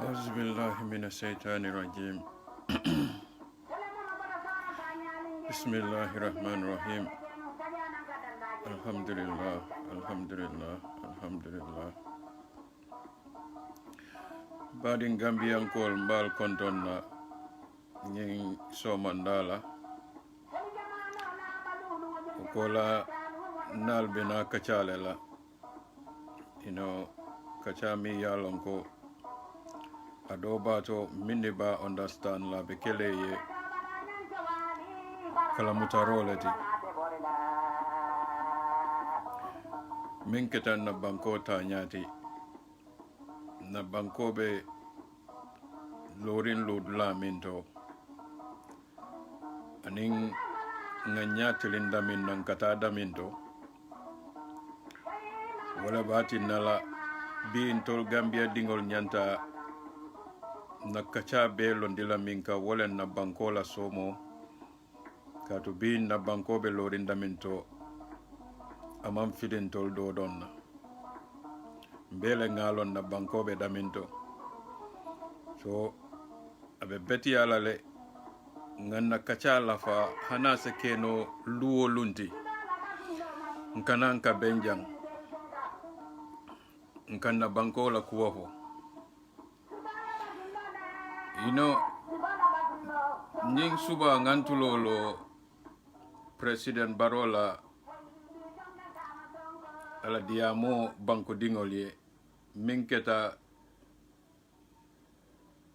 أعوذ بالله من الشيطان الرجيم بسم الله الرحمن الرحيم الحمد لله الحمد لله الحمد لله بعدين Gambian kol mbal konton na ñing somandala kola nal bina kachale la kachami yalon ko adoba to minni ba understand la be keleye kala mutarolati min ketan na banko ta nyati na banko be lorin lod la minto anin nga nyatilin damin nan kata daminto wala bati nala bi intol Gambia dingol nyanta na kacha be londila minka wala na banko la somo katu bi na banko be lorin daminto amam fidin tol do donna mbele ngalon na banko be daminto so abe beti ala le nganna kacha la fa hana se keno luwo lunti nkananka benjang nkanna banko la kuwafo nying suba ngantulolo President Barola ala diamo banko dingolye minketa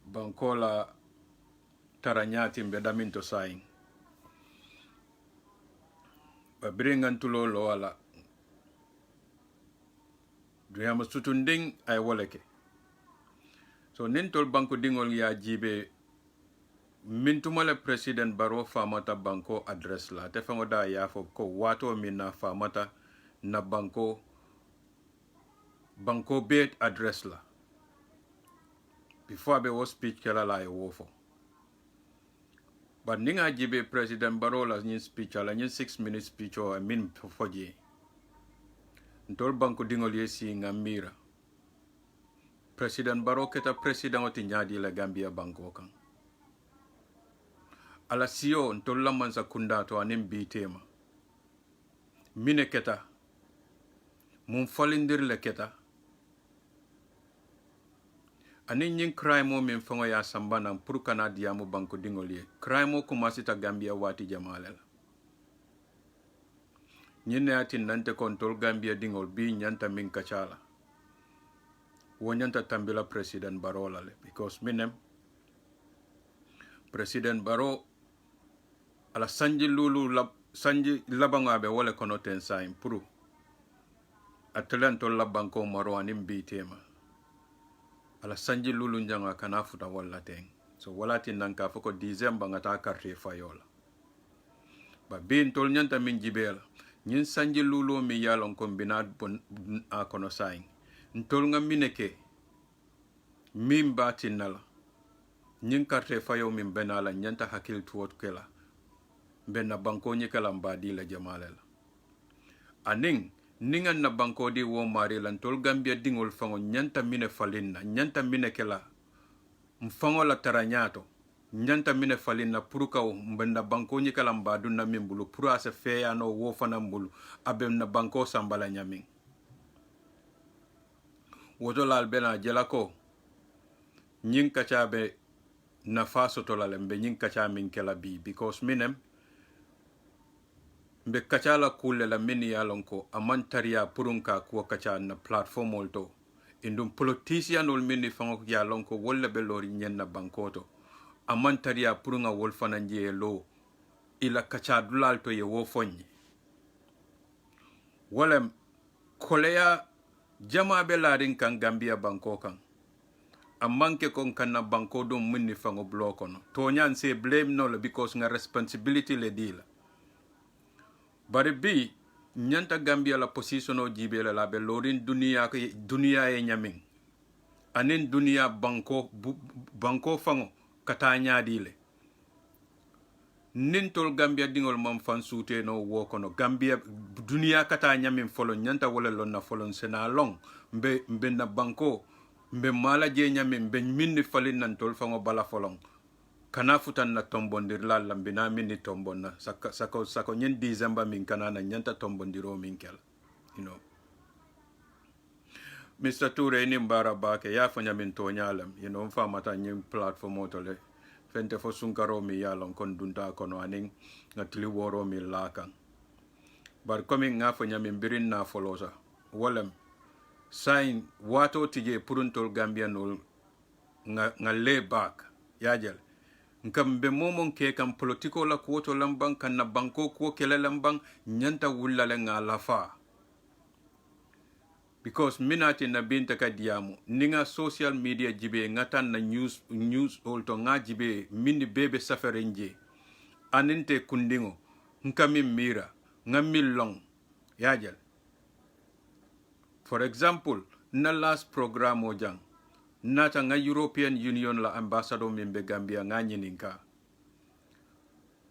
bankola taranyati mbe daminto sain babringantulolo ala duyama sutunding ay woleke so nintol banko dingol ya jibe mintumale President Baro famata banko address la te fango da ya fo ko wato minna famata na banko bet address la before be wo speech kala la e wofo but ninga jibe President Baro la nyin speech ala nyin 6 minutes speech o min foje ntol banko dingol yesi ngamira President Baro keta president oti nyadi la Gambia banko kan ala siyo ntolla mansa kundato anin bitema mine keta mun falindir le keta anin nyin crime o min fango ya sambana pour kana diamu banko dingolier crime o kumasita Gambia wati jamalela nyine ati nante kontrol Gambia dingol bi nyanta min kachala wonyanta tambila President Baro la le because minem President Baro ala sanji lulu sanji labangabe wala kono ten sain puru atlanto la banko maro anim bitema ala sanji lulu njanga kana futa wala ten so wala tin nanka foko December ngata carte fayola ba bin tol nyanta min jibela nyin sanji lulu mi yalon kombinat bon a kono sain ntol nga mineke min batinala nyin carte fayo min benala nyanta hakil tuwot kela benna banko nyikala mbadi la jamalela aning ningan na banko di wo mari lan tol Gambia dingol fango nyanta mine falinna nyanta mine kela mfango la taranyato nyanta mine falinna puruka benna banko nyikala mbadu na mimbulu puru ase feya no wo fana mbulu abe na banko sambala nyamin woto lal bena jelako nyin kachabe na faso tolale mbe nyin kacha min kela bi because minem mbe kacha la kule la mini yalonko amantaria purunka kuwa kacha na platform olto indum politician ol mini fango yalonko wolle be lori nyen na bankoto amantaria purunga wolfana nje lo ila kacha dulalto ye wo fonyi wolem koleya jama be larin kan Gambia banko kan amanke kon kana banko dum minni fango bloko no to nyan se blame no because nga responsibility le dila bari bi nyanta Gambia la position o jibela la be lorin dunia e nyamin anen dunia banko fango kata nyaadile nintol Gambia dingol mam fan suute no wo kono Gambia dunia kata nyamin folo nyanta wala lonna folon sena long mbe na banko mbe mala je nyamin mbe minni falin nan tol fango bala folon kana futan na tombondir la lambina minni tombonna sako nyen December min kana na nyanta tombondiro min kel you know Mr. Toure ni mbara bake ya fanya min to nyalam you know mfa mata nyen platform otole fente fo sunkaro mi yalon kon dunta kono aning ngatli woro mi lakan bar komi nga fanya min birin na folosa wolem sign wato tije puruntol Gambia nol nga lay back yajel ngam be momon ke kam politiko la kuoto lambang kan na banko ko kele lambang nyanta wulale nga lafa because minati na binta ka diamu ninga social media jibe ngatan na news olto nga jibe mini bebe safarenje aninte kundingo nkami mira ngamil long yajel for example na last program o jang nata nga European Union la ambassador mimbe Gambia nga nyininka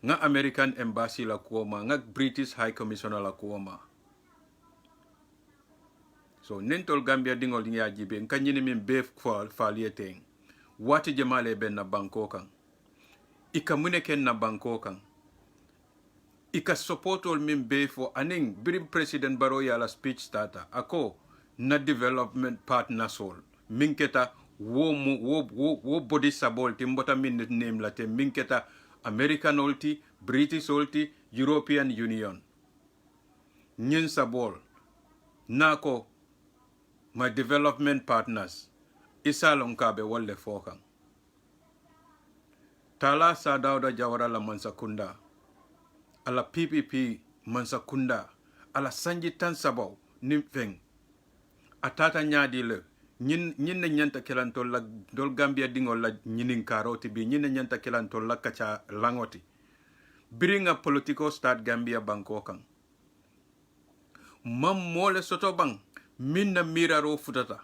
nga American Embassy la kuoma nga British High Commissioner la kuoma so nentol Gambia dingol ngi ajibe nka nyini min be falieteng wati jemale ben na banko kan ika muneken na banko kan ika supportol min be fo aning birim President Barrow ya la speech starter ako na development partner sol minketa wo body sabol timbota min name la te minketa American olti British olti European Union nyin sabol nako my development partners isalon kabe wolle fokan tala sa Dawda Jawara la Mansakunda ala PPP Mansakunda ala sanji tan sabaw nimfeng atata nyaadi le ñin ne ñanta kelantol la dol Gambia dingol la ñinin karoti bi ñin ne ñanta kelantol la kacha langoti biringa political start Gambia banko kan mam mole soto bang minna miraro futata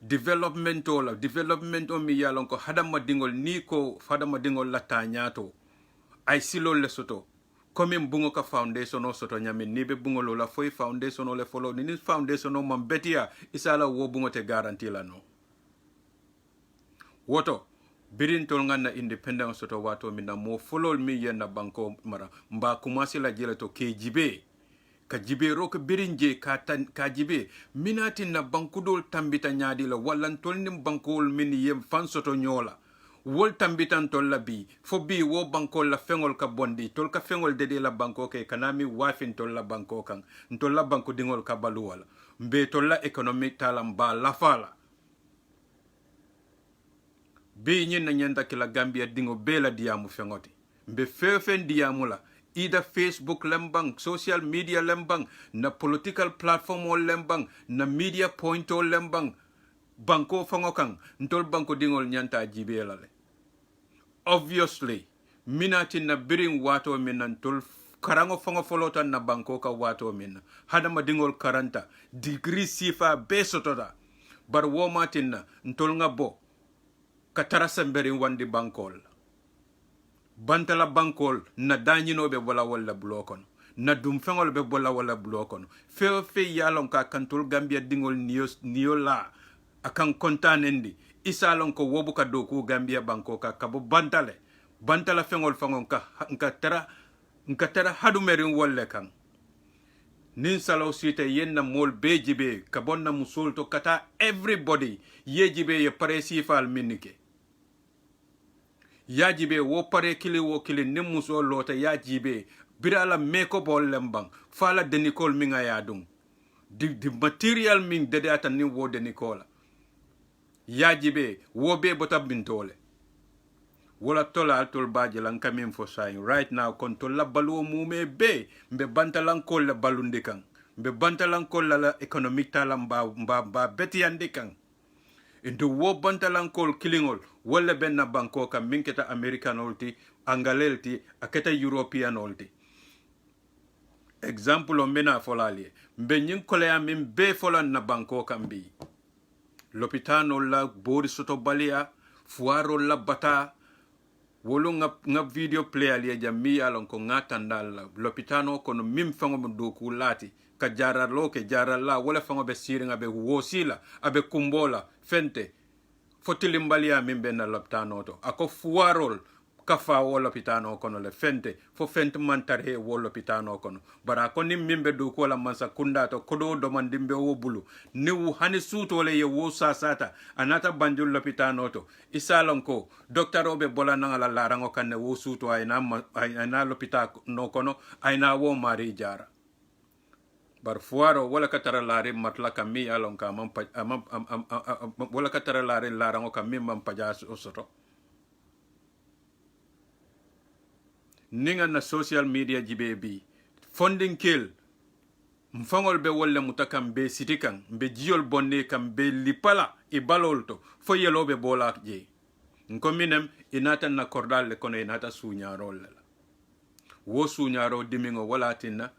development mi yalon ko hadama dingol ni ko fadama dingol la tañato ay silol le soto comme bungo ka foundation o soto nyamin ni be bungo la foy foundation o le follow ni foundation o mam betia isala wo bungo te garantie la no woto birin tol ngana independence soto wato mina mo follow mi yenna banko mara mba commencer la jela to KGB ka jibero ko birinje ka jibe minati na bankudol tambita nyaadi la wallan tolnim bankol min yem fan soto nyola wol tambitan tol la bi fo bi wo bankol la fengol ka bondi tol ka fengol dede la banko ke kanami wafin tol la banko kan tol la banko dingol ka balu wala mbe tol la economic talam ba la fala bi nyin na nyanda kila Gambia dingo bela diamu fengoti mbe fefen diamula ida Facebook lembang, social media lembang, na political platform o lembang, na media point o lembang, banko fangokang, ntol banko dingol nyanta jibelale. Obviously, minati na biring wato minna ntol karango fango folotan na banko ka wato minna. Hada madingol karanta, degree sifa besotota. Bar womatin na ntol nga bo, katarasa mberin wandi bankol. Bantala bankol na danyino be bola wala blokon na dum fengol be bola wala blokon fe yalon ka kantul Gambia dingol niyo la akan kontanendi isalon ko wobu ka doku Gambia banko ka kabo bantala fengol fangon ka nka tara hadumerin wolle kan nin salo site yenna mol bejibe kabonna musulto kata everybody yejibe ye paresi fal minike yajibe wo pare kili wo kili nemuso lota yajibe birala meko bol lembang fala denikol minga yadung di material min dede ata ni wo denikola yajibe wo be bota bintole wala tola tol baje lan kamin fo sayin right now kon to la balu mume be mbe bantalan kol la balunde kan mbe bantalan kol la economic talam ba beti ande kan into wo bantalan kol kilingol wala benna banko kam minketa American olti angalelti aketa European olti example o mena folali mbe nyin kolea min be folan na banko kam bi lopitano la bori soto balia fuaro la bata wolo nga video play ali jammi alon ko ngatandal lopitano kono mim fango mo doku lati ka jaralo ke jarala wala fango be siringa be wosila abe kumbola fente fotilimbalia mimbe na lopitano to ako fuarol kafa wo lopitano kono le fente fo fente mantare wo lopitano kono bara ko nim mimbe do ko la mansa kunda to kodo do man dimbe wo bulu ni wu hani suto le ye wo sasata anata banjul lopitano to isalon ko docteur obe bola na la larango kanne wo suto ayna lopitano kono ayna wo mari jara bar fuaro wala katara lare matla kami alon ka wala katara lare larango kami mam pajas osoto ninga na social media jibe bi funding kill mfangol be wolle mutakam be sitikan be jiol bonne kam be lipala e balolto fo yelobe bola je nkominem inata na kordal le kono inata suñaro la wo suñaro dimingo wala tinna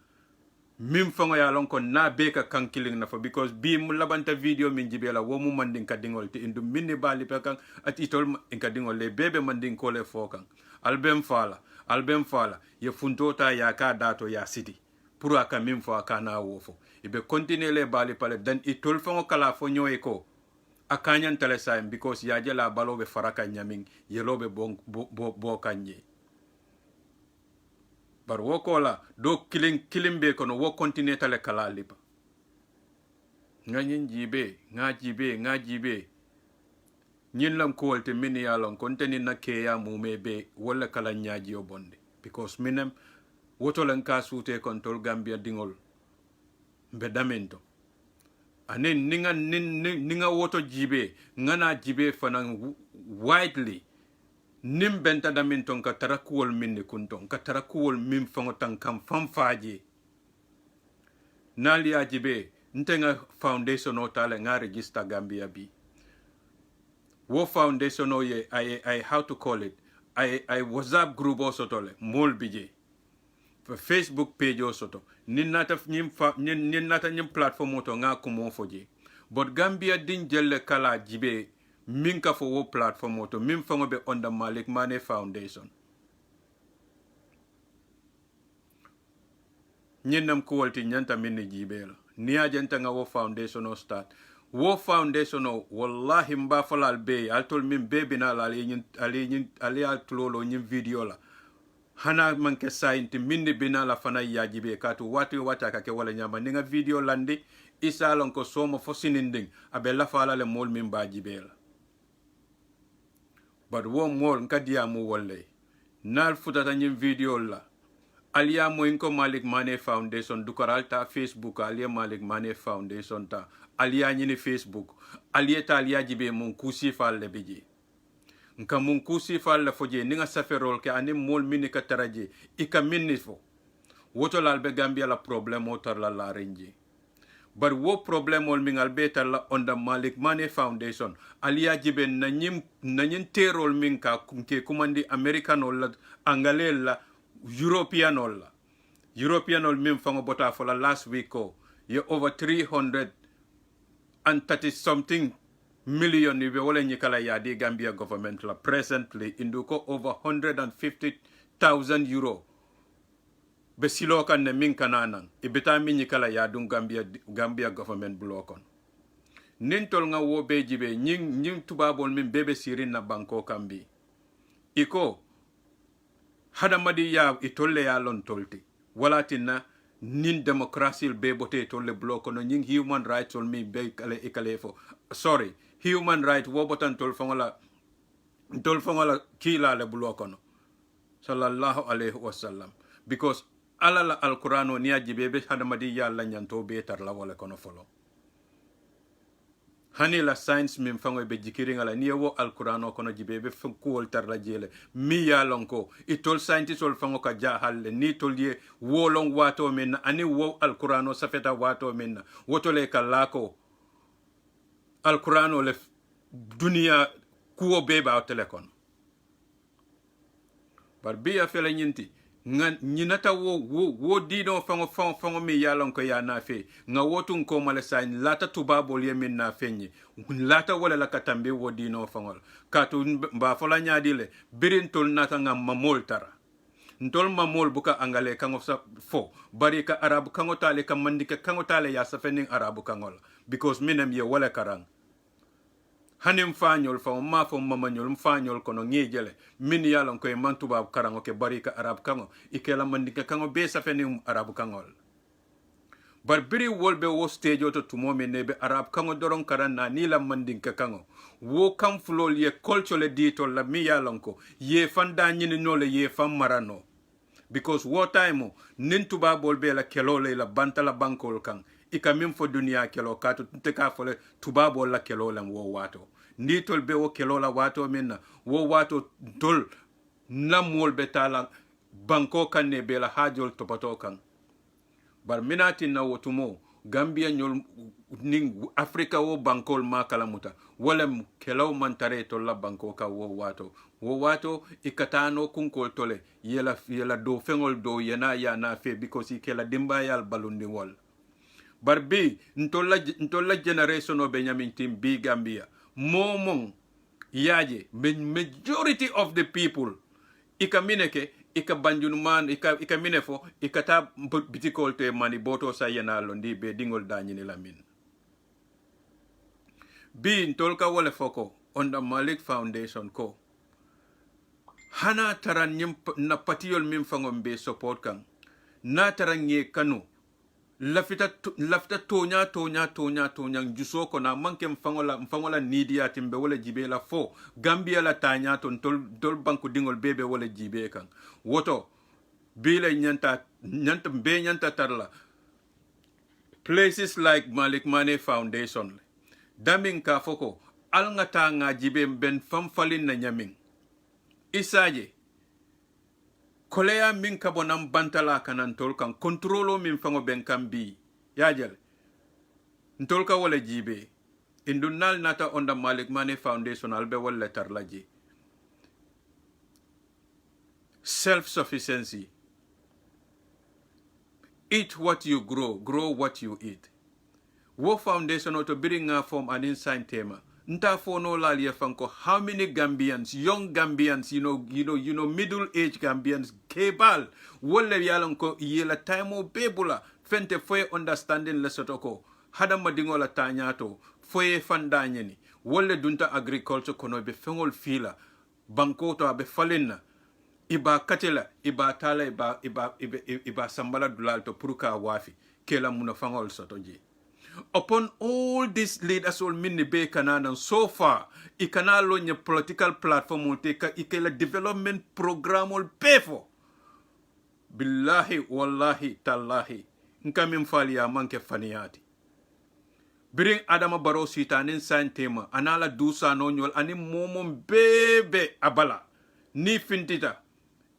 mim fango ya lon ko na be ka kankiling na fa because bi mu labanta video min jibela wo mu mandin ka dingol te indu minni bali pe kan ati tol in ka dingol le bebe mandin ko le fokan albem fala ye funtota ya ka dato ya city pour aka mim fo aka na wofo ibe continuer le bali pale dan itol fango kala fo nyoy ko akanyan tele saim because ya jela balobe faraka nyamin yelobe bo kanye bar wokola do kilimbe kono wo continue tale kala lipa nganyin jibe nyin lam ko wolte min ya lon konteni na ke ya mumebe wala kala nyaaji o bonde because minem woto len ka sute kontol Gambia dingol mbe damento anen ninga woto jibe ngana jibe fanan widely nim benta daminton ka tarakuwol minni kunton ka tarakuwol min fango tan kam fanfaje nali ajibe ntenga foundation o tale nga register Gambia bi wo foundation o ye I how to call it I WhatsApp group also tole mol bije Facebook page also to nin nata nyim platform to nga kumo foje but Gambia din jelle kala jibe min ka fo wo platform to min fango be under Malik Mane Foundation nyinam ko walti nyanta min jibe la ni ajenta nga wo foundation o start wo foundation o wallahi mba falal be altol min be bina la ali altolo nyin video la hana manke sainti min bina la fana yajibe katu wati ka ke wala nyama ninga video landi isalon ko somo fo sininding abe la fala le mol min ba jibe la but wo mol nkadia mu wolle nal futata nyin video la aliya mo inko Malik Mane Foundation dukaralta Facebook aliya Malik Mane Foundation ta aliya nyini Facebook aliya ta aliya jibe mon kusi falle biji nka mun kusi fal la foje ninga saferol ke ani mol mini ka taraje ika minni fo woto lalbe Gambia la problem o tar la renji bar wo problem ol min albetar la onda Malik Money Foundation aliya jibe na nyim terol min ka ke kumandi American ol la angale la European ol min fango bota for la last week ko ye over 330 something million ni be wala nyikala ya di Gambia government la presently induko over 150,000 euro be silo kan ne min kananan ibita min nyikala ya dun Gambia government blokon nintol nga wo be jibe nying tubabol min bebe sirin na banko kambi iko hadamadi ya itolle ya lon tolti wala tinna nin democracy be bote tolle blokono nying human rights ol mi be kale ikalefo sorry human right wo botan tol fangola kila le blokono sallallahu alaihi wasallam because ala la alqur'ano ni ajibe be hadamadi ya la nyanto be tar la wala kono folo hani la science min fango be jikiri ngala ni wo alqur'ano kono jibe be kuol tar la jele mi ya lonko itol scientist ol fango ka jahalle ni tol ye wo long wato men ani wo alqur'ano safeta wato men woto le kalako alqur'ano le dunia kuo beba o telekon bar biya fele nyinti nyinata wo dino fango mi yalon ko ya na fe nga wotun ko mala sain lata tubabol yemin na fenyi lata wala la katambe wo dino fangol katu mba fola nyaadile birin tol nata nga mamol tara ntol mamol buka angale kango sa fo bari ka arabu kango tale ka mandike kango tale ya safening arabu kangol because minem ye wala karang hanim fanyol fa ma fo mamanyol fanyol kono ngejele min yalon koy mantuba karango ke barika arab kango ikela mandika kango be safeni arab kangol bar biri wolbe wo stage to tumomi nebe arab kango doron karanna ni la mandinka kango wo kam flol ye culture dito la mi yalon ko ye fanda nyini nole ye fam marano because wo time nin tuba bolbe la kelole la bantala bankol kan ika min fo dunia kelo katu teka fole tubabo la kelo lam wo wato ni tol be wo kelo la wato minna wo wato tol namol betala banko kan ne be la hajol topato kan bar minati na wotumo Gambia nyol ning Afrika wo bankol makala muta wala kelo mantare tol la banko ka wo wato ikatano kunkol tole yela do fengol do yana ya na fe because ikela dimba yal balundi wol barbi ntolla generation o Benjamin Tim B Gambia momon yaje majority of the people ikamineke ika banjunman ika minefo ikata bitikol te mani boto sa yana londi be dingol danyini lamin bi ntolka wala foko on the Malik Foundation ko hana taran nyim na patiyol min fangom be support kan na taran ye kanu lafita tonya juso ko na manke mfangola nidia timbe wala jibe la fo Gambia la tanya ton dol banku dingol bebe wala jibe kan woto bile nyanta tarla places like Malik Money Foundation damin ka foko al ngata nga jibe ben famfalin na nyamin isaje koleya min kabonam bantala kanan tolkan kontrolo min fango ben kambi yajal ntolka wala jibe indunal nata onda Malik Money Foundation albe wala tarlaji self-sufficiency, eat what you grow what you eat. Wo foundation auto bring a form an inside tema nta fono la fanko how many Gambians, young Gambians, you know middle age Gambians kebal wole yalon ko yela time bebula fente foye understanding lesotoko hada madingo la tanyato foye fandanyeni wole dunta agriculture kono be fengol fila banko to abe falena iba katela iba tala iba sambala dulal to puruka wafi kela muna fangol sotoji. Upon all these leaders all mini be kanana so far ikanalo nye political platform ulteka ikela development program ul pefo billahi wallahi tallahi nka mimfali ya manke faniyati biring Adama Barrow sitanin santema anala dusa no nyol ani momom bebe abala ni fintita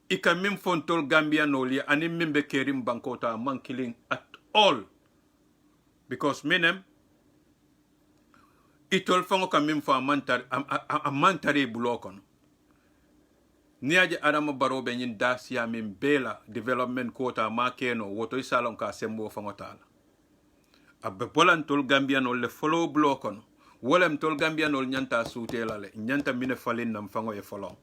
ika min fontol Gambia noli ani min be kerim bankota man killing at all because minem itol fango ka min fa amantare bulokon niaje Adama Barrow be nyin dasia min bela development quota ma keno woto salon ka sembo fango tala abbe bolan tol Gambianol le follow blokon wolem tol Gambianol nyanta suutela le nyanta mine falin nam fango e follow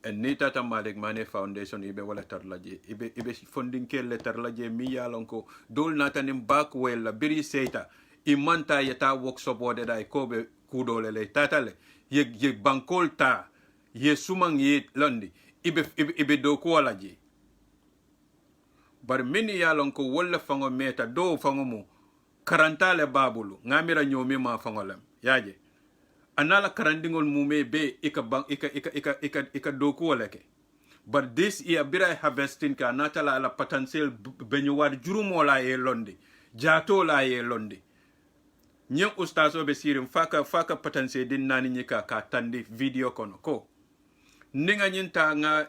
en ni tata Malick Mane Foundation ibe wala tarlaje ibe funding ke le tarlaje mi yalon ko dol natanim back well la biri seita imanta yata workshop wode dai ko be kudole le tata le ye bankol ta ye sumang ye londi ibe do ko walaje bar mini yalon ko wala fango meta do fango mu karantale babulu ngamira nyomi ma fango lem yaje anala karandingol mume be ika do ko walake but this year bira harvesting ka natala ala potential benyuwar jurumo la ye londi jato la ye londi nyen ustazo be sirim faka potential din nani nyika ka tandi video kono ko ninga nyinta nga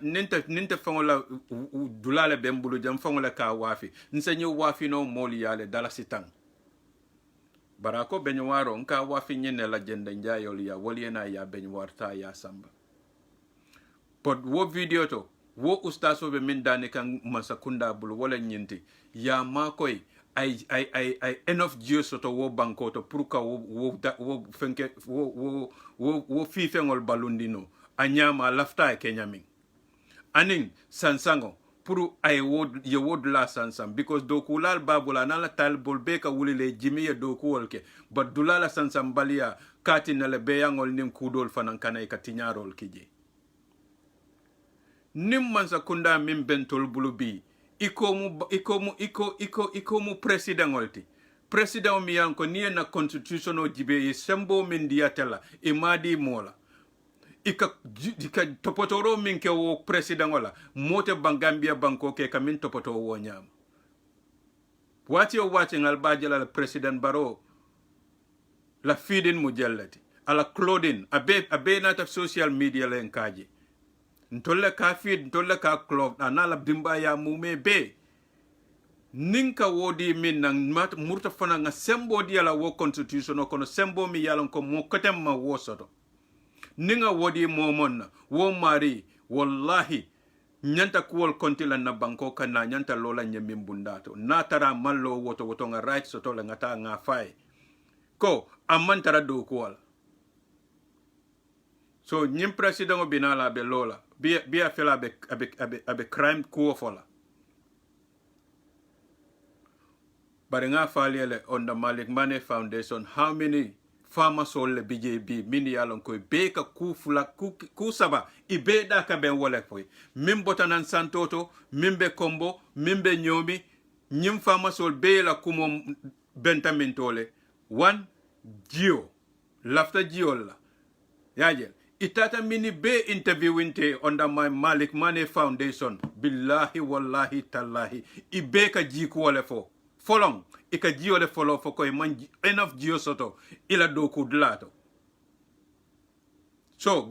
ninta fangola dulale bembulu jam fangola ka wafi nsenyo wafi no moli yale dala sitang barako benyawaro nka wafi nyene la jenda njayol ya woliena ya benywarta ya samba pod wo video to wo ustaso be min dane kan masakunda bulu wala nyinti ya makoy ay enough years to wo banko to pour ka wo fenke wo fifengol balundino anyama lafta e kenyaming aning sansango pour ay wod la sansam because do kulal babula nala tal bolbe ka wulile jimiye do kuolke but dulala sansam balia kati nale beyangol nim kudol fanan kana ka tinyarol kije nim mansa kunda min bentol bulubi ikomu president olti president mi yanko ni na constitution o jibe sembo min diatela imadi mola ika topotoro min ke wo president wala mote bangambia banko ke kamin topoto wo nyam wati o wati ngal bajala president Barrow la feeding mujallati ala clothing abe nata social media len kaji ntolle ka feed ntolle ka cloth anala dimba ya mume be ninka wodi min nang murta fana nga sembo di ala wo constitution kono sembo mi yalon ko mo kotem ma wo soto ninga wodi momonna wo mari wallahi nyanta kuwol kontila na banko kana nyanta lola nyemin bundato natara mallo woto nga right soto la ngata nga fay ko amantara do kuwal so nyim president obinala be lola bia fela abe crime kuwo fola bari nga falele on the Malick Mane Foundation how many farmers ole BJB mini yalon koy be ka ku saba ibe da ka ben wole koy min botanan santoto mimbe kombo mimbe nyomi nyim farmers ole be la kumo bentamintole one geo lafta geo la yaje itata mini be interviewinte under my Malick Mane Foundation billahi wallahi tallahi ibe ka jiku wole fo folong ika jiyo le follow fo koy man enough jiyo soto ila do ku dlato so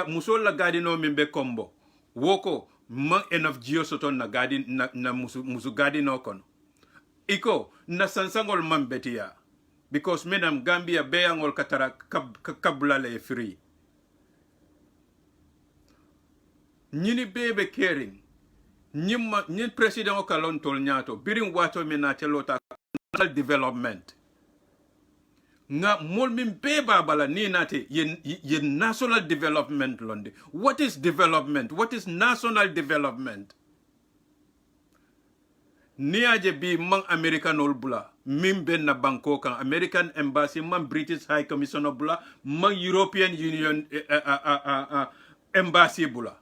musol la gadino mimbe kombo woko man enough jiyo soto na na musu gadino kono iko na sansangol man betia because menam Gambia beyangol katara kabla le free nyini bebe caring nyin president o kalon tol nyato birin wato menate lota development nga mol min be babala ni nate ye national development londe what is development what is national development ni aje bi man American ol bula min ben na banko kan American embassy man British High Commissioner bula man European Union embassy bula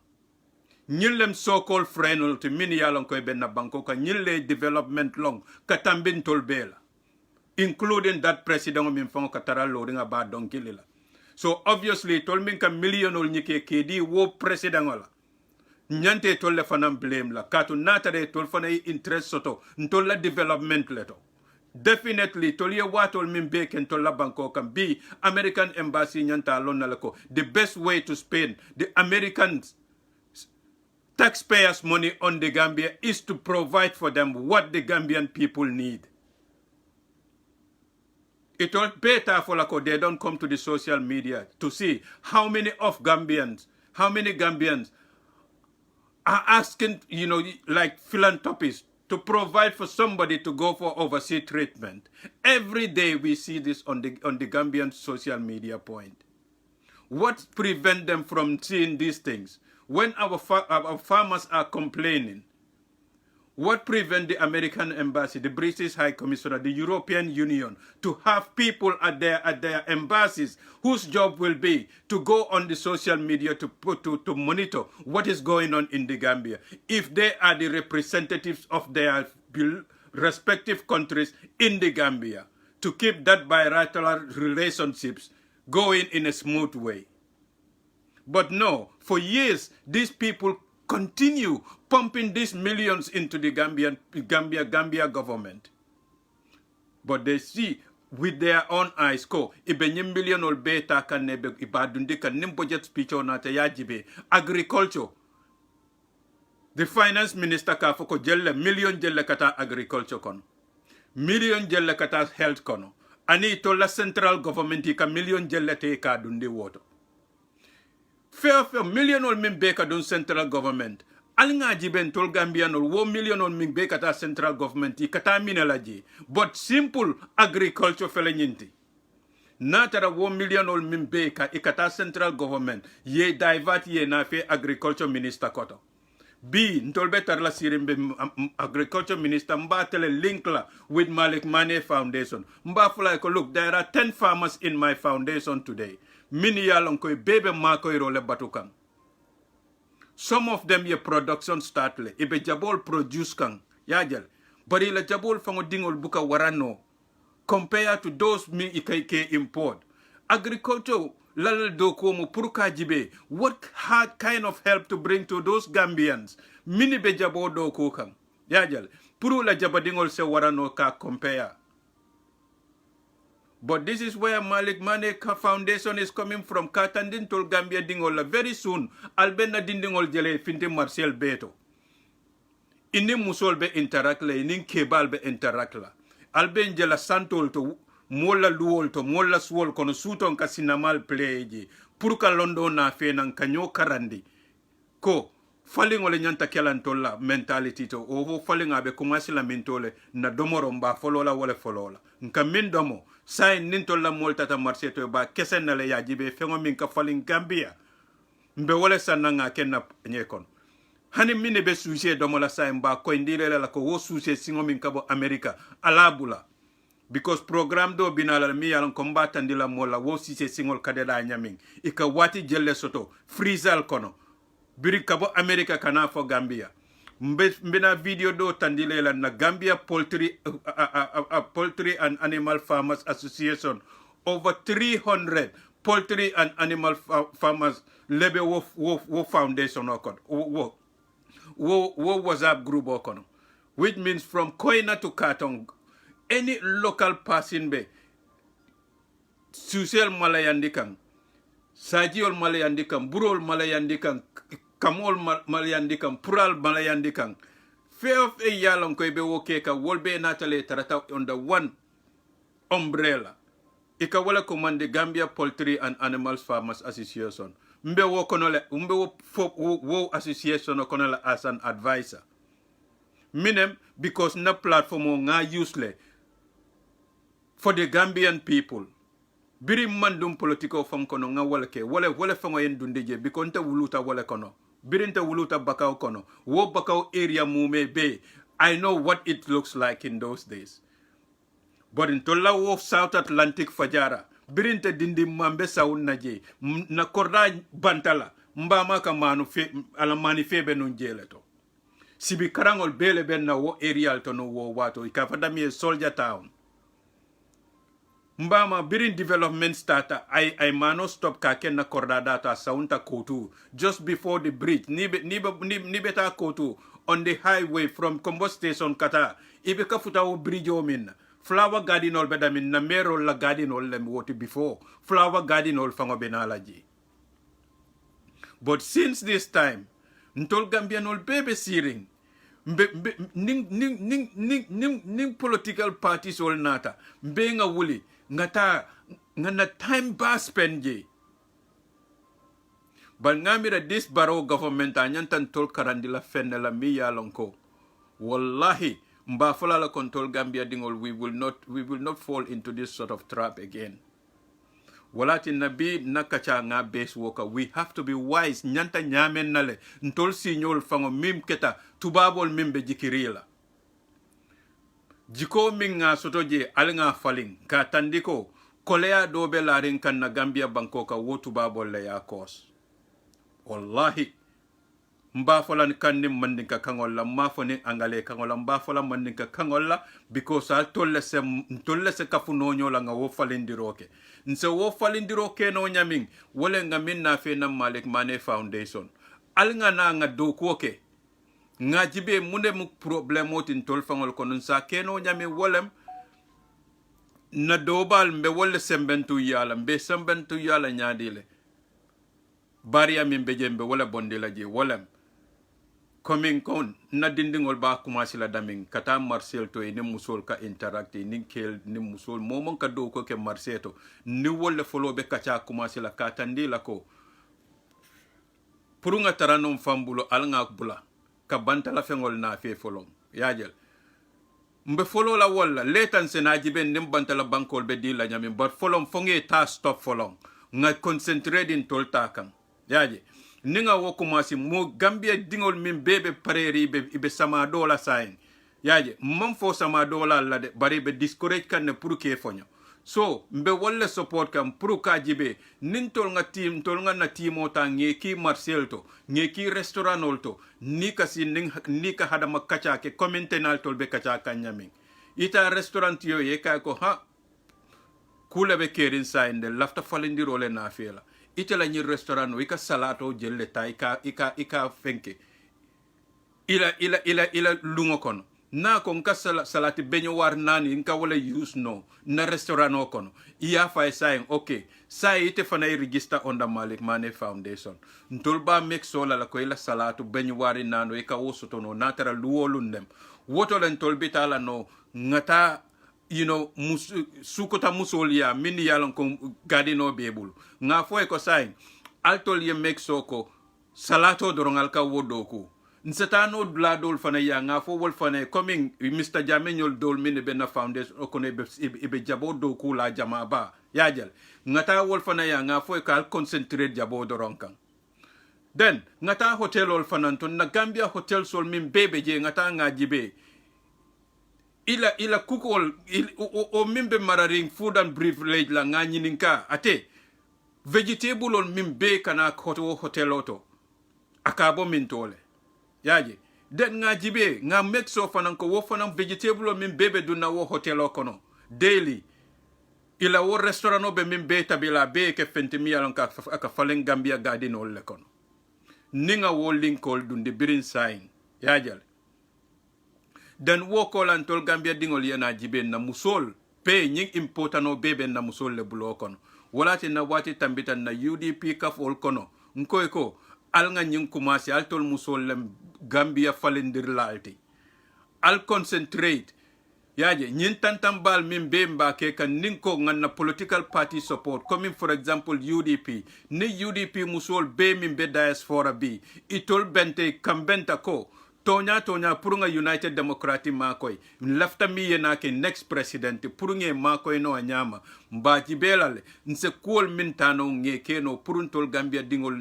nyillem so-called friend to mini yalon koy ben na banko ka nyille development long katambin tolbela including that president min fon katara loringa ba donkilila so obviously tolmin ka million ol nyike kedi wo president wala nyante tolle fanam blame la katu natare tol fana interest soto ntolla development leto definitely tolie watol min be ken to labanko kan bi American embassy nyanta lonna lako the best way to spend the American taxpayers money on the Gambia is to provide for them what the Gambian people need. It all better for like they don't come to the social media to see how many Gambians are asking, like philanthropists to provide for somebody to go for overseas treatment. Every day we see this on the Gambian social media point. What prevents them from seeing these things? When our farmers are complaining, what prevents the American embassy, the British High Commissioner, the European Union to have people at their embassies whose job will be to go on the social media to monitor what is going on in the Gambia? If they are the representatives of their respective countries in the Gambia, to keep that bilateral relationships going in a smooth way. But no, for years, these people continue pumping these millions into the Gambia government. But they see with their own eyes ko ibe million ol beta kan nebe ibadundi kan nim budget speech on yajibe agriculture. The finance minister ka foko jelle million jelle kata agriculture kono. Million jelle kata health kono. Ani to la central government ka million jelle te ka dundi water. Fair million ol min beka dun central government. Alinga jiben tol Gambian ol 1 million ol min beka ta central government kata minelaji. But simple agriculture fele nyinti. Natara 1 million ol min beka ikata central government ye divert ye na fe agriculture minister koto. B ntolbe tarla sirimbe agriculture minister mba tele link la with Malik Mane Foundation. Mba fly ko look, there are 10 farmers in my foundation today. Mini yalon koy bebe mako irole batukan. Some of them ye production start le. Ibe jabol produce kang. Yajal. Bari la jabol fango dingol buka warano. Compared to those mi ike import. Agriculture lalal doko mo puruka jibe. What hard kind of help to bring to those Gambians? Mini be jabo doko kang. Yajal. Puru la jabadingol se warano ka compare. But this is where Malik Mane Foundation is coming from. Katandin tol Gambia dingol very soon. Albena dindingol jele finte Marcel Beto. Ini musol be interact la, ini kebal be interact la. Alben jela santol to mola luol to mola swol kono suton ka sinamal pleji. Puruka londo na fe nan kanyo karandi. Ko falling ole nyanta kelantola mentality to ovo falling abe kumasi la mentole na domoro mba folola wole folola. Nka min domo sain nintola moltata marché to ba kesen na le yajibe fengo min ka falling Gambia. Mbe wole sananga kenna nyekon. Hani mine be sujet domo la sain ba ko indire la ko wo sujet singo min kabo America alabula. Because program do binala mi yalan combatant la mola wo sujet singol kadeda nyaming. Ika wati jelle soto freezal kono. Biri kabo America kana fo Gambia. Mbina video do tandile la na Gambia Poultry and Animal Farmers Association. Over 300 poultry and animal farmers lebe wo foundation okon. Wo WhatsApp group okon. Which means from Koina to Katong, any local person be Susel Malayandikang, Sajiol Malayandikang, Burol Malayandikang, Kamol Malayandikang, Pural Malayandikang. Fair of a yalong ko ibe wokeka wolbe natale tarata under one umbrella. Ika wala command Gambia Poultry and Animals Farmers Association. Mbe wo konole, wo association konole as an advisor. Minem because na platform nga useless for the Gambian people. Biri mandum politiko fam kono nga wale fango yen dundije because nte wuluta wale kono. Birinta wuluta bakau kono. Wo bakau area mume be. I know what it looks like in those days. But in tola wo South Atlantic Fajara. Birinta dindi mambe saun naje. Na korda bantala. Mbama ka alamani febe nunjele to. Sibi karangol bele ben na wo area to no wo wato. Ikafada mi soldier town. Mbama birin development starter I mano stop kaken na kordadata saunta kotu just before the bridge nibeta kotu on the highway from Combo Station Kata ibe kafuta o bridge o min flower garden ol bedamin na mero la garden ol lem woti before flower garden ol fango benala ji. But since this time ntol Gambian ol bebe siring ning political parties ol nata mbe nga wuli ngata ngana time ba spend je. But ngamira this Barrow government anyantan tol karandila fenne la mi yalonko. Wallahi mbafala la control Gambia dingol we will not fall into this sort of trap again. Walati nabi nakacha nga base worker. We have to be wise. Nyanta nyamen nale ntol signol fango mim keta tubabol mimbe jikirila. Jiko minga sotoje alinga faling ka tandiko kolea dobe larin kan na Gambia Bangkoka wo tubabol le ya kos. Wallahi mbafola kan nim mandinka kangolla mafoni angale kangolla mbafola mandinka kangolla because al tolle se kafunonyo la nga wo falindiroke nse wo falindiroke no nyaming wole nga min na fe na Malik Mane Foundation al nga na nga do koke nga jibe munde mu problemo tin tol fangol konon sa keno nyami wolem na dobal mbe wolle sembentu yala nyadile baria min bejembe wala bondela je wolem coming kon na dindingol ba commencé la daming kata Marcel to ni musol ka interact ni kel ni musol momon ka do ko ke Marceto ni wolle folobe kacha commencé la katandi la ko purunga taranom fambulo alnga bula ka bantala fengol na fe folong yajel mbe folo la walla letan senaji ben nim bantala bankol be di la nyami but folong fonge ta stop folong nga concentrate in tolta kan yaje ninga wo commencé mo Gambia dingol min bebe pareri be sama dola sain yaje mam fo sama dola la de bari be discourage kan ne pour ke fonyo so mbe wolle support kam pour ka jibe nin tol nga na timo ta ngeki Marcel to ngeki restaurant olto ni kasi ni ka hada makacha ke commentenal tol be kacha kanyami ita restaurant yo ye ka ko ha kula be kerin sain de lafta falindiro le na fela ite la nyir restaurant wika salato jelle ta ika fenke ila lungo kono na ko nka salati benyo war nani nka wala use no na restaurant o kono iya fa saying okay say ite fana register on the Malik Mane Foundation ntolba make sola la ko ila salatu benyo wari nano ika wosoto no natara luolundem woto len tolbita la no ngata sukota musolia mini yalon ko gadino bebul nga fo ko say altol ye make soko salato dorongal ka wodoku nsetano dula dol fana ya nga fo wol fana coming Mr. Jamenyol dol min be na foundation o kono be jabo doku la jama ba yajal ngata wol fana ya nga fo ka concentrate jabo doronkan then ngata hotel ol fana ton na Gambia hotel sol min bebe je ngata nga jibe ila kukol o mimbe mararing food and privilege la nga nyininka ate vegetable on mimbe kana hotel auto akabo mintole yaje den nga jibe nga make so fanan ko wo fanan vegetable on mimbe do na wo hotel okono daily ila wo restaurant be mimbe tabila be ke fentimi alon ka aka falen Gambia garden ol le kono ninga wo linkol dunde birin sign yajal dan wo ko lan tol Gambia dingol yana jibe na musol pe nying importano bebe na musol le bulo kono walati na wati tambitan na UDP kaf ol kono nkoy ko al nga nying commencé al tol musol le Gambia falendir lalti al concentrate yaje nyin tantambal min be mbake kan ninko nganna political party support coming for example UDP ni UDP musol be min be diaspora bi itol bente kambenta ko tonya purunga United Democratic makoy lafta mi yena ke next president purunge makoy no anyama mbaji belale nse kuol mintano nge keno puruntol Gambia dingol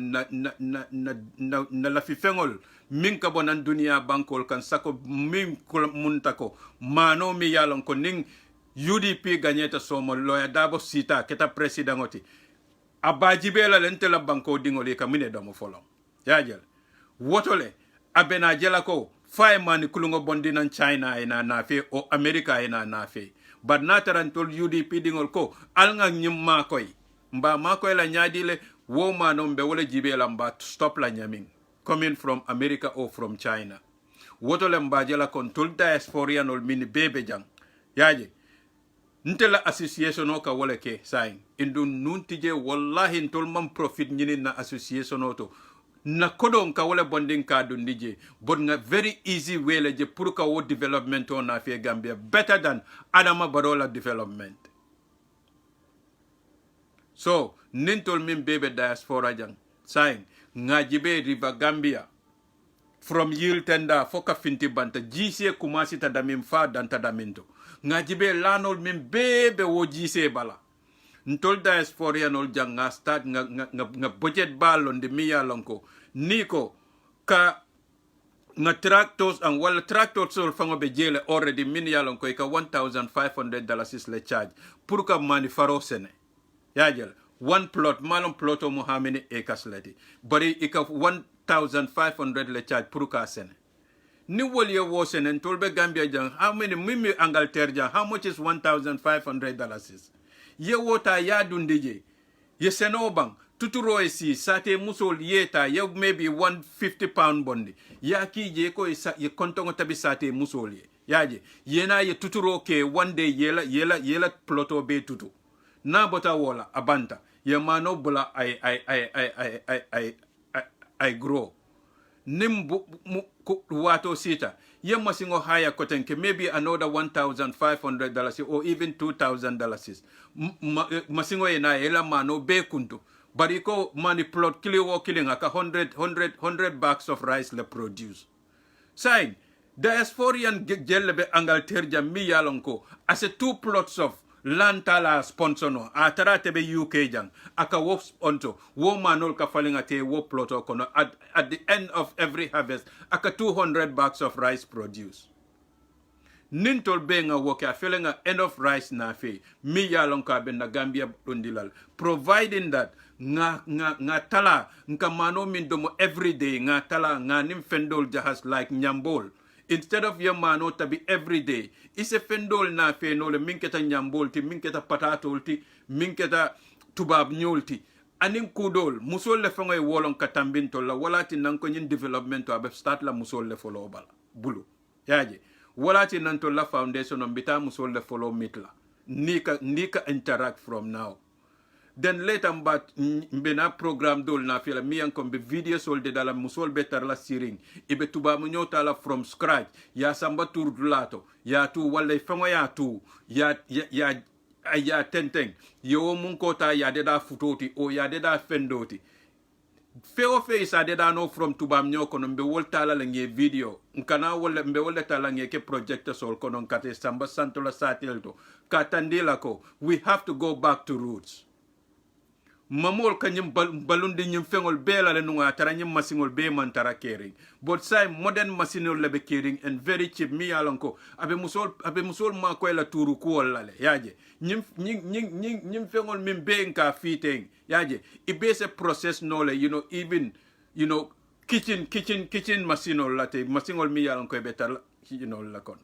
na la fifengol min ka bonan dunia bankol kan sako min muntako mano mi yalon ko ning UDP gagneta somo loya dabo sita keta president oti abaji belale ntela banko dingol ka mine domo folo yajel wotole abena jela ko fay mani kulungo bondi nan China ina nafe o America ina nafe but nataran tol UDP dingol ko alnga nyim makoy mba makoy la nyadile wo manom be wala jibe la mba stop la nyaming coming from America or from China woto le mba jela kon tol diasporian ol mini bebe jang yaje ntela association o ka wala ke sain indu nuntije wallahi ntol man profit nyini na association o to na kodon ka wala bonding ka dun nije but nga very easy way le je pour ka wo development on na fe Gambia better than Adama Barola development. So nintol min bebe diaspora jang sain nga jibe river Gambia from yil tenda foka finti banta jise kumasi tadamim fa danta daminto nga jibe lanol min bebe wo jise bala ntol diaspora nol jang nga start nga budget balon de miya lonko niko ka nga tractors and wala tractors sol fango be jele already min ya lonko ka $1,500 is le charge pour ka mani faro sene yajel one plot malon ploto mo how many acres leti bari ika $1,500 le charge pour ka sene ni woli wo sene tolbe Gambia jang how many mimi Angleterre jang how much is $1,500 ye wota ya dundije ye seno bang tuturo esi sate musol yeta ye maybe 150 pound bondi ya ki je ko ye kontongo tabi sate musol ye yaje yena ye tuturo ke one day yela ploto be tutu na bota wola abanta ye mano bula I grow nim wato sita ye masingo haya kotenke maybe another $1,500 or even $2,000 masingo ena ela mano be kuntu bariko mani plot kilo killing aka 100 bags of rice le produce sign diasporian jellebe Angleterre jammi yalonko as a 2 plots of lantala sponsor no atara tebe UK jang aka wo sponsor wo manol ka falinga te wo ploto kono at the end of every harvest aka 200 bags of rice produce nintol benga woke a feeling end of rice na fe mi yalon ka ben na Gambia dondilal providing that nga tala nka mano min domo every day nga tala nga nim fendol jahas like nyambol instead of your mano tabi every day ise fendol na fe no le minketa nyambol ti minketa patato ti minketa tubab nyolti anin kudol musol le fangoy wolon katambin to la walati nan ko nyin development to abe start la musol le follow bala bulu yaje walati nan to la foundation on bita musol le follow mitla nika interact from now then later mbat mbena program dol na fela mi yankom be video solde dala musol betar la siring ibe tuba mu nyota la from scratch ya samba tour dulato ya tu wala fango ya tu ya tenteng yo mun kota ya de da futoti o ya de da fendoti feo fe isa de da no from tuba mnyo kono mbe wolta la nge video nkana wala mbe wala tala nge ke project sol kono kate samba santo la satelto katandila ko we have to go back to roots mamol kanyim balundi nyim fengol bela le nunga tara nyim masingol be man tara kering but say modern masinol lebe kering and very cheap mi alonko abe musol ma ko la turu ko lale yaje nyim fengol min be nka fiteng yaje ibe se process no le even kitchen masinol late masingol mi alonko be tar la kon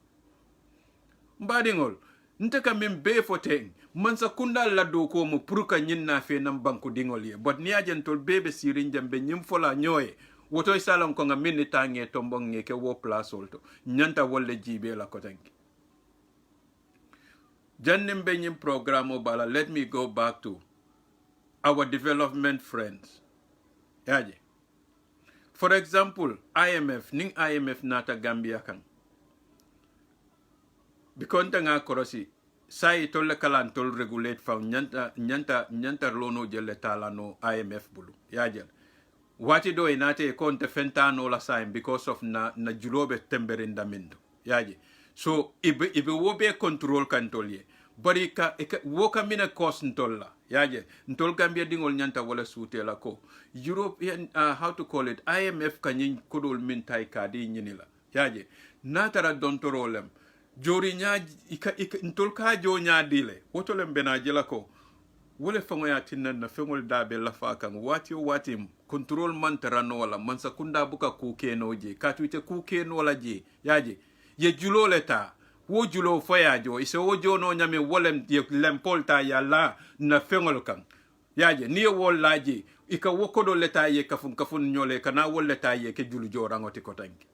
mbadingol nteka min be foteng mansa kunda la do ko mo pruka nyin na fe nam banku dingol ye but ni agentol bebe sirin jambe nyim fola nyoye woto salon ko nga minni tange tombong nge ke wo place olto nyanta wolle jibe la ko tanki jannim be nyim programme bala let me go back to our development friends yaje for example IMF nata Gambia kan bikonta nga korosi sai tolle kalan tol regulate fa nyanta lono jelle tala no IMF bulu yaje wati do inate konte fentano la sign because of na julobe temberinda mindo yaje so ibe wobe control kantolye bari ka woka mina cost ntolla yaje ntol Gambia dingol nyanta wala sutela ko European how to call it IMF kanyin kodol min tay kadi nyinila yaje natara dontorolem jori nya ntol ka jo nya dile wotolem bena jela ko wole fango ya tinna na fengol dabe la fakan wati control man tarano wala man sakunda buka kuke noje katuite kuke no wala je yaje ye julo leta wo julo foyajo ise wo jono nyame wolem ye lempolta ya la na fengol kan yaje ni wo laje ika wokodo leta ye kafun nyole kana wo leta ye ke julu jorangoti ko tanki.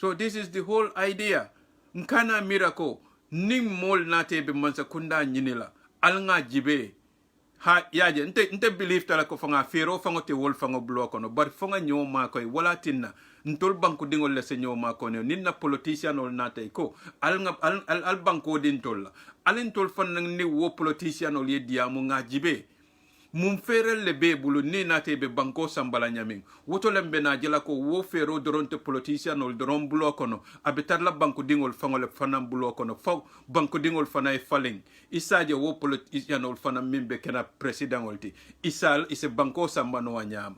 So this is the whole idea. Nkana miracle. ning mol nate be mansa kunda nyinila al nga jibe ha yaje nte believe tala ko fanga fero fanga te wol fanga block no bar fanga nyoma koy wala tinna ntol banku dingol le se nyoma ko ne ninna politician ol nate ko al banko din tolla alin tol fan ni wo politician ol ye diamu nga jibe mum ferel le be bulu ni nate be banko sambala nyamin woto lembe na jela ko wo fero doronte politician ol doron block no abetar la banko dingol fangole fanam block no faw banko dingol fanay falling isaje wo politician ol fanam mimbe kena president olti isal ise banko sambano wanyama.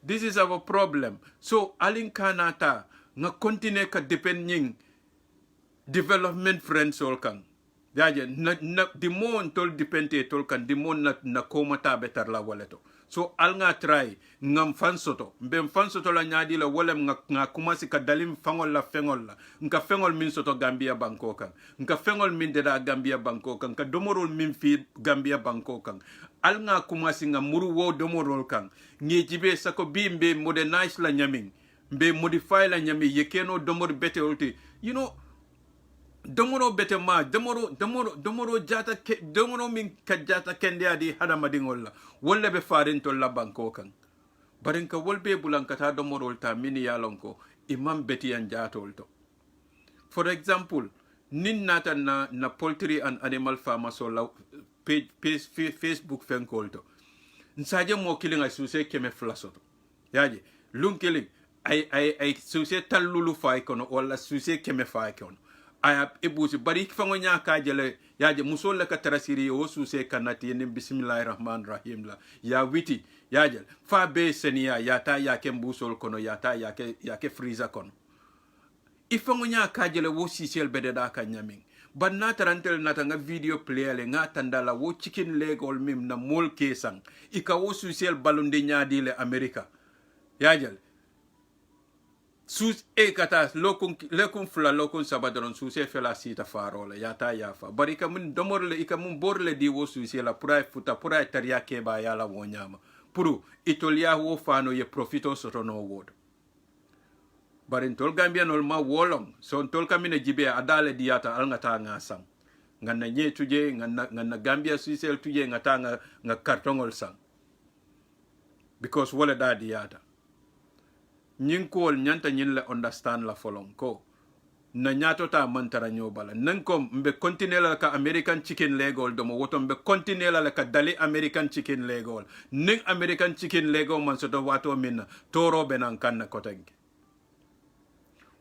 This is our problem. So alin kanata nga continue ka depending development friends ol kan yaje na di mon tol dipente tol kan di mon na komata betar la waleto so al nga try ngam fansoto mbem fansoto la nyaadi la wolem nga kumasi ka dalim fangol la fengol la nka fengol min soto Gambia banko kan nka fengol min deda Gambia banko kan ka domorol min fi Gambia banko kan al nga kumasi nga muru wo domorol kan ngi jibe sako bimbe modernize la nyamin mbe modify la nyami yekeno domor bete olti you know domoro bete ma domoro jata domoro min ka jata kende adi hada madingol la wolle be farin to la banko kan barin ka wolbe bulankata domoro ta mini yalonko imam beti an jatol to for example nin nata na poultry and animal farmers so la page Facebook fenkol to nsaje mo kilinga suse keme flasoto yaje lun kiling ay suse talulu fay kono wala suse keme fay kono aya ebusi bari fango nyaka jele yaje musol la ka tarasiri o suse kanati ni bismillahir rahmanir rahim la ya witi yaje fa be senia yata yake mbusol kono yata yake freezer kono ifango nyaka jele wo sisel bede da ka nyamin ban na tarantel nata nga video player le nga tandala wo chicken leg ol mim na mol kesang ika wo susel balunde nyaadi le America yaje sus kata lekun fula lokun sabadron suse fela sita farola yata yafa barika mun domorle ika mun borle di wo suse la pura futa pura taria ke ba yala wonyama puru itolia wo fano ye profito sotono wod barin tol Gambia nol ma wolong son tol kamine jibe adale diata al ngata ngasang nganna nye tuje nganna Gambia suse tuje ngata nga kartongol sang because wala da diata ñing ko ñanta ñin la understand la folon ko na ñato ta mantara ñobala nan ko mbe continuer la ka American chicken legol do mo woto mbe continuer la ka dali American chicken legol ning American chicken legol man so do wato min toro benan kan ko tangi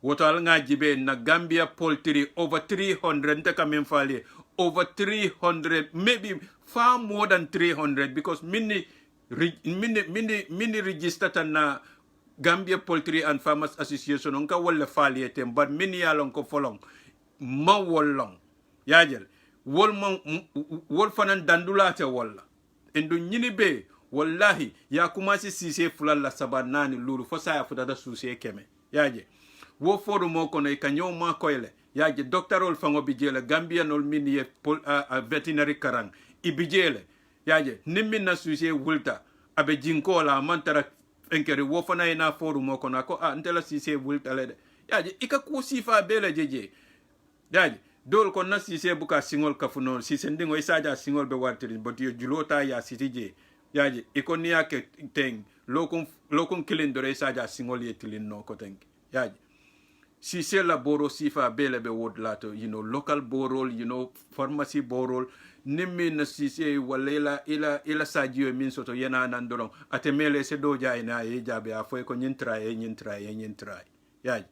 woto al nga jibe na Gambia poultry over 300 ta kamen fali over 300 maybe far more than 300 because mini register na Gambia Poultry and Farmers Association onka wala faliete but mini yalon ko folong ma wolong yajel wol fanan dandulate wala endu nyini be wallahi ya kumasi sise fulalla sabanani lulu fosa ya futada suse keme yaje wo fodu mo kono kanyo ma koyle yaje doctor ol fango bijele Gambia nol mini veterinary karang ibijele yaje nimmin na suse wulta abe jinko la mantara enkeri wo fana ina forum mo kono ko ntela sise wultale de yaji ika ku sifa bele jeje yaji dol ko na sise buka singol kafuno sise ndingo isaja singol be wartiri but yo julota ya sitije yaji ikonia ke teng lokun kilindore isaja singol yetilin no ko teng yaji sise la boro sifa bele be wodlato local borol pharmacy borol nimmi na sise wala ila sajio min soto yana nan doron atemele se do jay na e jabe a foy ko nyintra yaji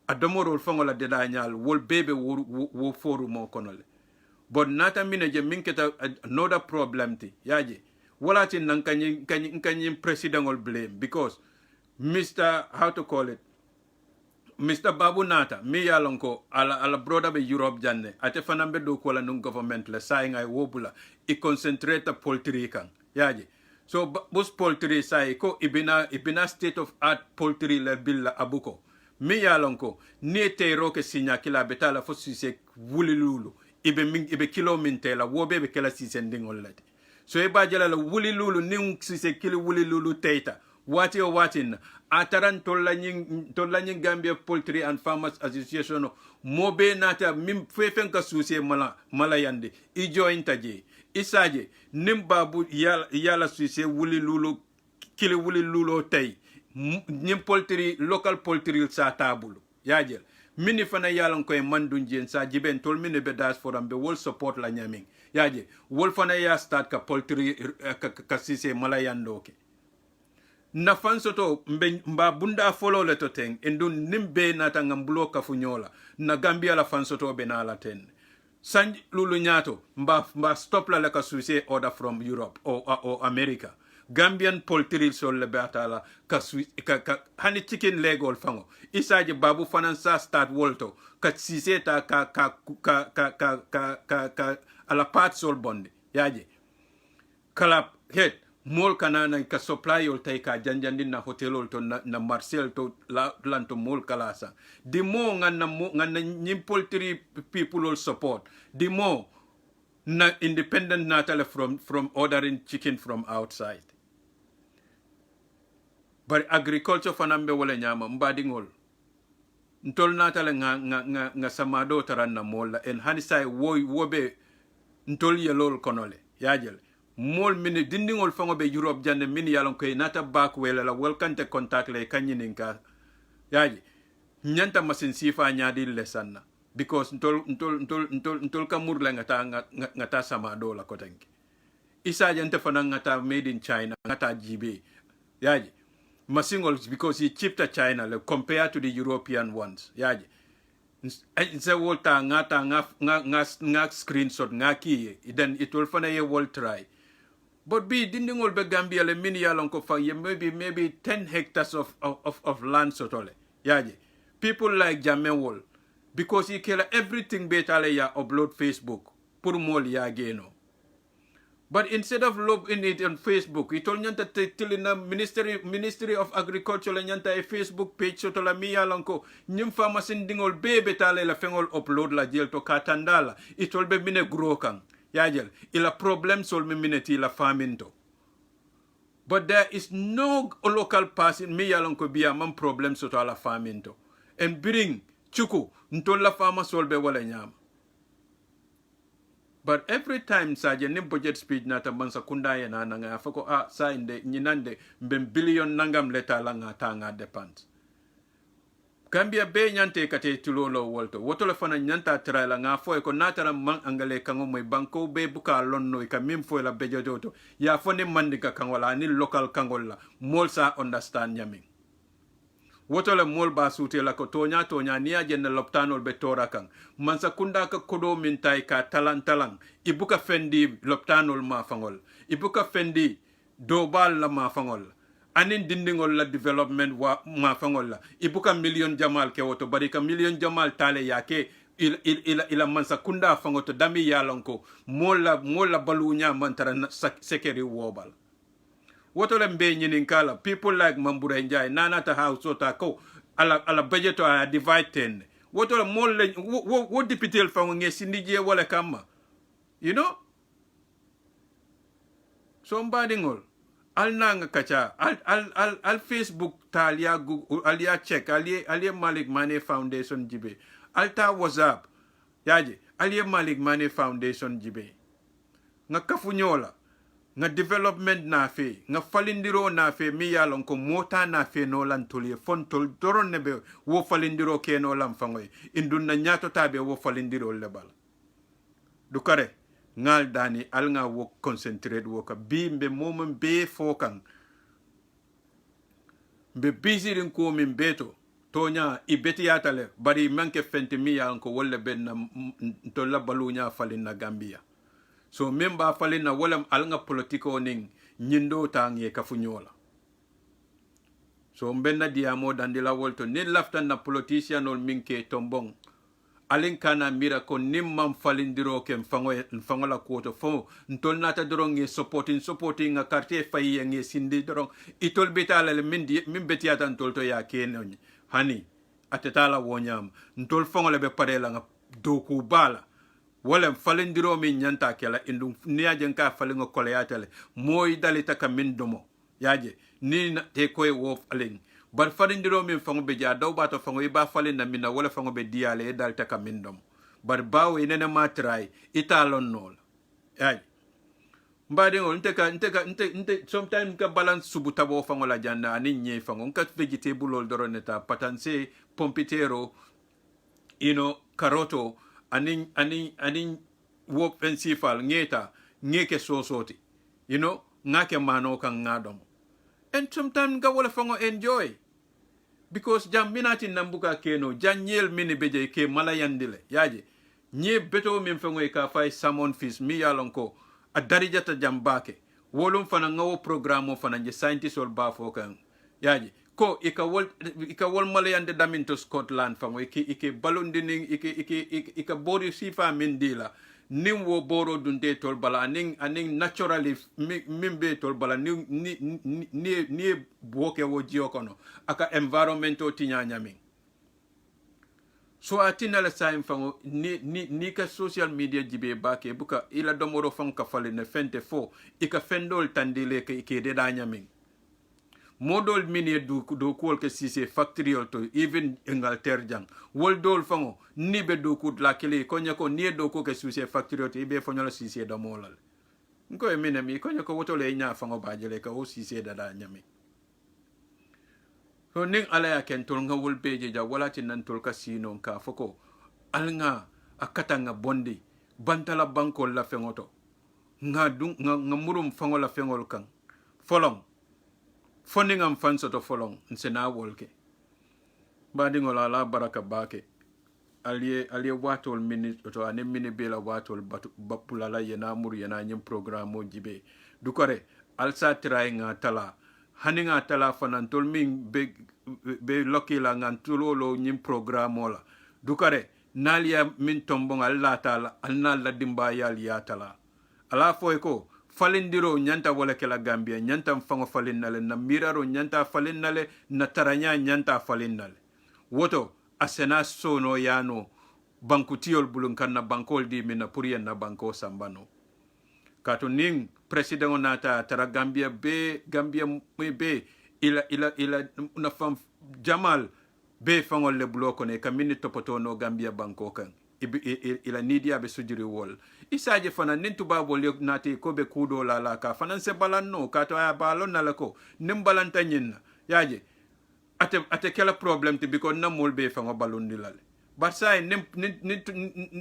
adomorol fangola de dañal wol bebe wo foru mo konole bon nata mine je minketa another problem ti yaji wala tin nan kanyin president ol blame because Mr. how to call it Mr. Babu Nata, mi yalonko ala broda be Europe janne ate fanambe do ko la nun government la say ngay wobula I concentrate poultry kan yaji so bus poultry say ko ibina state of art poultry la billa abuko mi yalonko ni te roke sinya kila betala fo sise wulilulu ibe kilo mintela wobe be kala sise ndingol lati so e ba jala la wulilulu ni sise kilo wulilulu teita wati o watin ataran tolla nyin Gambia Poultry and Farmers Association mobe nata mim fefen ka susie mala yande I jointa je isaje nim babu yala susie wuli lulo kili wuli lulo tay nyim poultry local poultry sa tabulu yajel mini fana yalan koy mandun jen sa jiben tol mini be diaspora be wol support la nyaming yaje wol fana ya start ka poultry ka sise mala yandoke na fansoto mba bunda follow le to ten endun nimbe nata ngambulo ka funyola na Gambia la fansoto be na la ten sanj lulu nyato mba stop la ka suse order from Europe or America Gambian poultry sol le batala ka hani chicken leg ol fango isaje babu fanansa start wolto ka sise ta ka ala pat sol bonde yaje kala head mol kanana ka supply ol tay ka janjandi na hotel ol to na Marcel to lanto mol kalasa di mo ngana nyim poultry people ol support di mo na independent natale from ordering chicken from outside but agriculture fanambe wala nyama mbadingol ntol natale nga samado taranna molla en hanisay wobe ntol yelol konole yajel mol mini dindingol fango be Europe jande mini yalon koy nata back wela la welkante contact le kanyininka yaji nyanta masin sifa nyadi lesanna because ntol kamur la ngata sama do la kotenki isa jante fana ngata made in China ngata jibe yaji masingol because he cheap to China le compared to the European ones yaji nse wolta ngata nga screenshot ngaki then it will fana ye wol try. But be dindingol be Gambia le mini yalon ko fa maybe 10 hectares of land sotole. Yaje. People like Jamewol because he kill everything betale ya upload Facebook pour mol ya geno. But instead of logging it on Facebook, he told nyanta tilina Ministry of Agriculture le nyanta a Facebook page sotola mi yalon ko nyim fama sindingol be betale la fengol upload la jel to katandala. It will be mine grow kang. Yajel, ila problem solve minute la faminto. But there is no local person me yalon ko biya man problem soto la faminto. And bring chuku ntol la fama solve wala nyama. But every time saje ni budget speech nata mansa kundaye na nga fako sa inde nyinande mbem billion nangam leta la nga tanga depends. Gambia be nyante kate tulolo wolto woto la fana nyanta trala nga fo ko natara man angale kango moy banko be buka lonno ka mim fo la bejoto ya fone mandika kangola ni local kangola mol sa understand nyami woto la mol ba sute la ko tonya ni ajen loptanol be tora kan mansa kunda ka kodo min tay ka talan ibuka fendi loptanol ma fangol ibuka fendi dobal la ma fangol anin dindingol la development wa ma fangol la ibuka million jamal ke woto bari ka million jamal tale yake ila mansa kunda fangoto dami yalonko mola balunya mantara sekeri wobal woto le mbe nyinin kala people like Mambura Njai nana ta house ota ko ala budget a divide 10 woto le mol wo député fango nge sindije wala kama you know so mbadingol al nanga kacha al Facebook talia Google alia check alia Malik Mane Foundation jibe alta WhatsApp yaje alia Malik Mane Foundation jibe nga kafunyola nga development na fe nga falindiro na fe mi yalon ko mota na fe no lan toli fontol doron nebe wo falindiro ke no lam fangoy indun na nyato tabe wo falindiro lebal du kare ngal dani al nga wo concentrate wo ka bi mbe momon be fokan mbe busy rin ko min beto tonya ibeti yatale bari manke fenti mi yalon ko wolle ben na to la balunya falin na Gambia so memba falin na wolam al nga politiko ning nyindo tangi kafunyola so mbenna diamo dandila wolto ni laftan na politician ol minke tombong alin kana mira ko nimman falindiro kem fangola koto fo ntol nata dorong nge supporting nga quartier fayi nge sindi dorong itol betala le min betiata ntol to ya kenon hani atetala wonyam ntol fangola be parela nga doku bala wala falindiro min nyanta kala indum niaje ka falingo koleyatale moy dalita ka min domo yaje ni na te koy wo falen bar falindiro min fango be ja daw bato fango iba falen na mina wala fango be diale dal ta kamindom bar bawo inene matrai italon nol ay mbadi ngol nte sometimes ka balance subu tabo fango la janna ani nye fango ka vegetable ol doroneta patanse pompitero karoto ani wo pensifal ngeke sosoti ngake mano kan ngadom and sometimes ga wala fango enjoy because jam minati nambuka keno janyel mini beje ke malayandile yaje nye beto min fango ka fay salmon fish mi yalonko a darijata jambake wolum fana ngawo programme fana je scientist ol bafo kan yaji ko ika wol malayande damin to Scotland fango ike balondini ika bori sifa min dila nin wo boro dunde tol bala aning naturally mimbe tol bala ni boke wo jio kono aka environmento tinyanyami so atina la saim fango ni ka social media jibe bake buka ila domoro fang ka fale ne fente fo ika fendol tandile ke ike de danyami modol mini do kol ke sise factory to even Angleterre jang wol dol fango ni be do kud la kele konya ko ni do ko ke sise factory to ibe fonyo la sise da molal nko e mine mi konya ko woto le nya fango bajele ka o sise da nyami so ning ala ya ken tol nga wol beje ja wala tin nan tol ka sino ka foko alnga akata nga bondi bantala banko la fengoto nga murum fango la fengol kan folong funding fan soto folong nsena wolke badi ngola la baraka bake aliye watol minute to ane mini bela watol bapula la yena mur yena nyim programme jibe dukore alsa tray nga tala haninga tala fanan tol min be lokila ngan tulolo nyim programme la dukare nalia min tombong alla tala alna la dimba yal ya tala ala foy ko falindiro nyanta wala kela Gambia nyanta mfango falinnale na miraro nyanta falinnale na taranya nyanta falinnale woto asena sono yano bankutiol bulunkan na bankol di mina purien na banko sambano kato ning president nata tara Gambia be ila na fam Jamal be fangol le bloko ne kamini topoto no Gambia banko kan ila nidia be sujuri wol isaje fana nintu babo le nati ko be kudo la ka fana se balanno ka to ya balon na lako nim balanta nyinna yaje ate kala problem ti biko na mol be fango balon dilale but say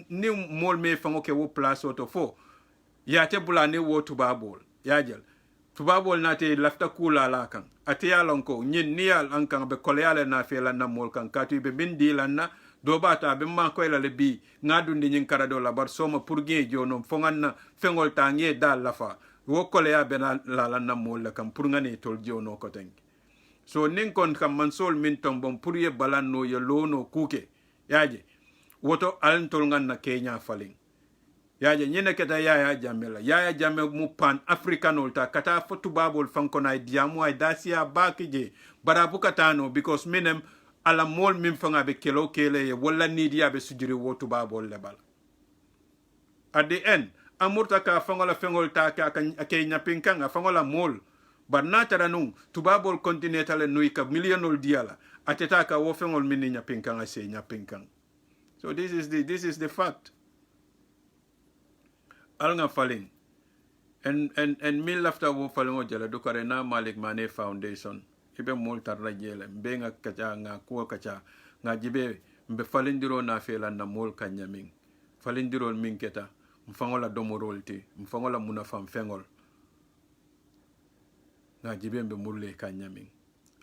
nim mol me fango ke wo place auto fo ya te bulane wo tubabol yajel tubabol nati lafta kula la kan ate ya lonko nyin nial an kan be koleale na fela na mol kan ka to be bindi lanna do bata be man ko ela le bi ngadundi nyin karado la bar soma pour gien jono fongan na fengol tangé dal la fa wo kole ya be la na mol la kam pour ngane tol jono ko tank so nin kon kam man sol min tombon pour ye balanno ye lono kuke yaje woto al tol ngan na Kenya falling yaje nyene keta yaya jamme mu pan africanol ta kata fotu babol fankona diamu ay dasia bakije barabu katano because minem ala mol min fanga be kelo kele wala nidia be sujuri wotu babol lebal at the end amurta ka fangola fengol ta ka ke nyapinkan fangola mol barnata ranung tubabol continental nui ka millionol diala ateta ka wo fengol min nyapinkan ase nyapinkan so this is the fact alnga falling and mil after wo falling o jala do karena Malik Mane Foundation ibe mol tarla jele mbe nga kacha nga ko kacha nga jibe mbe falindiro na fela na mol kanyaming falindiro min keta mfangola domorolti mfangola muna fam fengol nga jibe mbe mulle kanyaming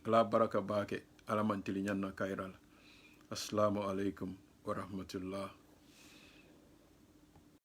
ala baraka bake ala mantili nyanna kairal assalamu alaikum wa rahmatullah